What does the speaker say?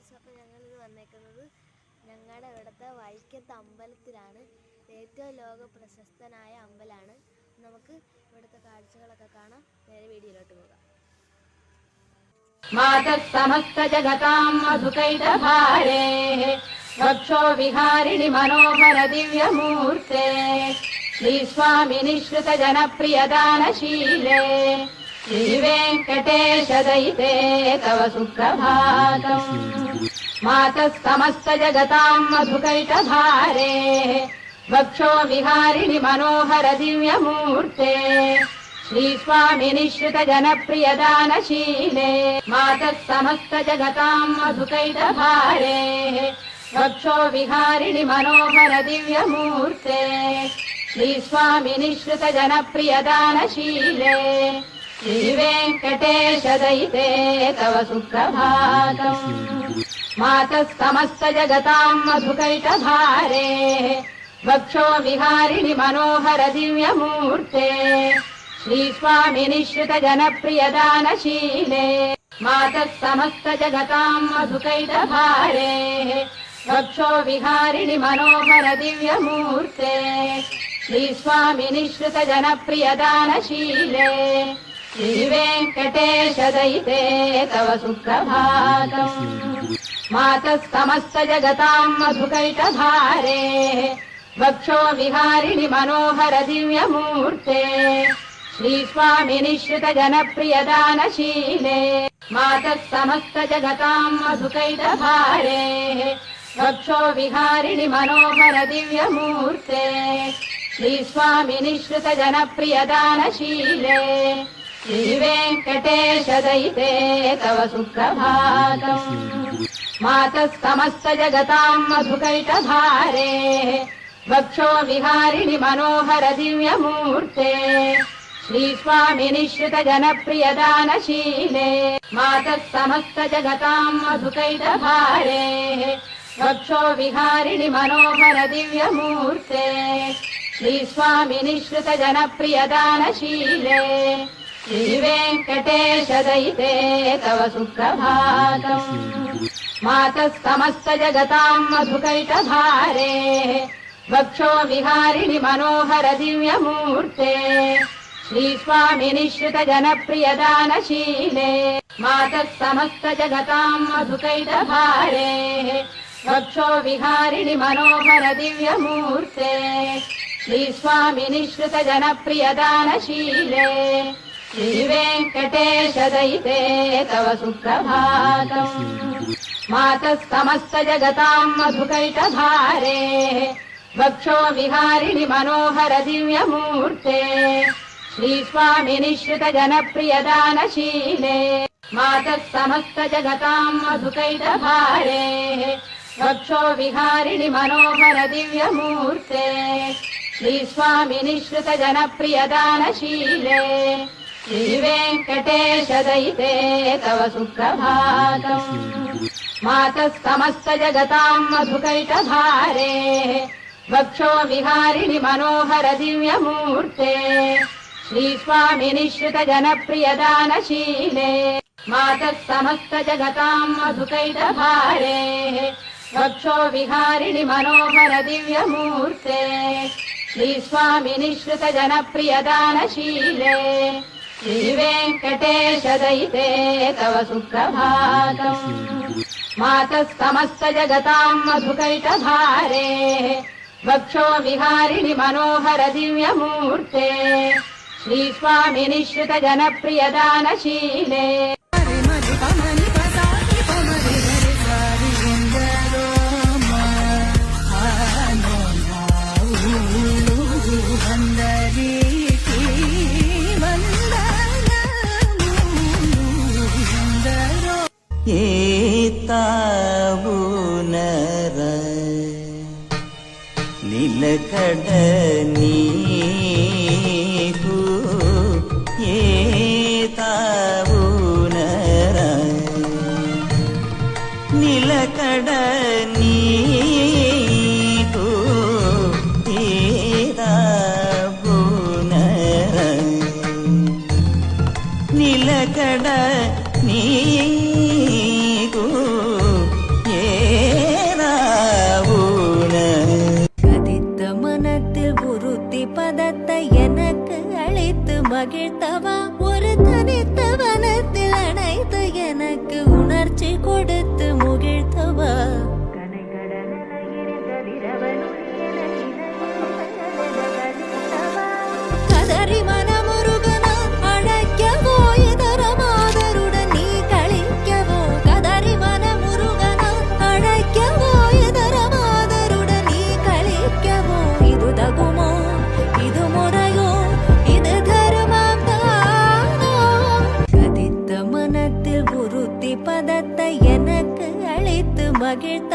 Guys, അപ്പോൾ ഞങ്ങളിത് വന്നേക്കുന്നത് ഞങ്ങളുടെ ഇവിടുത്തെ വൈക്കത്ത് അമ്പലത്തിലാണ്. ഏറ്റവും ലോക പ്രശസ്തനായ അമ്പലമാണ്. നമുക്ക് ഇവിടുത്തെ കാഴ്ചകളൊക്കെ കാണാം. നേരെ വീഡിയോയിലോട്ട് പോകാം. मातः समस्त जगतां मधुकैटभारे वक्षो विहारिणि मनोहर दिव्यमूर्ते श्रीस्वामि निःश्रित जनप्रियदानशीले श्रीवेङ्कटेश दयिते तव सुप्रभातम्। मातः समस्त जगतां मधुकैटभारे वक्षो विहारिणि मनोहर दिव्यमूर्ते श्रीस्वामि निःश्रित जनप्रियदानशीले मातः समस्त जगतां मधुकैटभारे वक्षो विहारिणि मनोहर दिव्यमूर्ते श्रीस्वामि निःश्रित जनप्रियदानशीले श्रीवेङ्कटेश दयिते तव सुप्रभातम्। मातः समस्त जगतां मधुकैटभारे वक्षो विहारिणि मनोहर दिव्यमूर्ते श्रीस्वामि निःश्रित जनप्रियदानशीले मातः समस्त जगतां मधुकैटभारे वक्षो विहारिणि मनोहर दिव्यमूर्ते श्रीस्वामि निःश्रित जनप्रियदानशीले श्रीवेङ्कटेश दयिते तव सुप्रभातम्। मातः समस्त जगतां मधुकैटभारे वक्षो विहारिणि मनोहर दिव्यमूर्ते श्रीस्वामि निःश्रित जनप्रियदानशीले मातः समस्त जगतां मधुकैटभारे वक्षो विहारिणि मनोहर दिव्यमूर्ते श्रीस्वामि निःश्रित जनप्रियदानशीले श्रीवेङ्कटेश दयिते तव सुप्रभातम्। मातः समस्त जगतां मधुकैटभारे वक्षो विहारिणि मनोहर दिव्यमूर्ते श्रीस्वामि निःश्रित जनप्रियदानशीले मातः समस्त जगतां मधुकैटभारे वक्षो विहारिणि मनोहर दिव्यमूर्ते श्रीस्वामि निःश्रित जनप्रियदानशीले श्रीवेङ्कटेश दयिते तव सुप्रभातम्। मातः समस्त जगतां मधुकैटभारे वक्षो विहारिणि मनोहर दिव्यमूर्ते श्रीस्वामि निःश्रित जनप्रियदानशीले मातः समस्त जगतां मधुकैटभारे वक्षो विहारिणि मनोहर दिव्यमूर्ते श्रीस्वामि निःश्रित जनप्रियदानशीले श्रीवेङ्कटेश दयिते तव सुप्रभातम्। मातः समस्त जगतां मधुकैटभारे वक्षो विहारिणि मनोहर दिव्यमूर्ते श्रीस्वामि निःश्रित जनप्रियदानशीले मातः समस्त जगतां मधुकैटभारे वक्षो विहारिणि मनोहर दिव्यमूर्ते श्रीस्वामि निःश्रित जनप्रियदानशीले श्रीवेङ्कटेश दयिते तव सुप्रभातम्। मातः समस्त जगतां मधुकैटभारे वक्षो विहारिणि मनोहर दिव्यमूर्ते श्रीस्वामि निःश्रित जनप्रियदानशीले मातः समस्त जगतां मधुकैटभारे वक्षो विहारिणि मनोहर दिव्यमूर्ते श्रीस्वामि निःश्रित जनप्रियदानशीले श्रीवेङ्कटेश दयिते तव सुप्रभातम्। मातः समस्त जगतां मधुकैटभारे वक्षो विहारिणि मनोहर दिव्यमूर्ते श्रीस्वामि निःश्रित जनप्रियदानशीले ఏతావునర నిలకడ నీకు ఏతావునర నిలకడ నీకు ఏతావునర నిలకడ నీకు மகிழ்த்தவா ஒரு தனித்த வனத்தில் அணைத்து எனக்கு உணர்ச்சி கொடுத்து முகிழ்த்தவா கதறி மனமுருகனா அழைக்கவோ இதர மாதருடன் நீ கழிக்கவோ கதறி மனமுருகனா அழைக்கவோ இதர மாதருடன் நீ கழிக்கவோ இது தகுமோ இது முறையோ இது தர்மம் தானோ கதித்த மனத்தில் உறுத்தி பதத்தை எனக்கு அளித்து மகிழ்த்த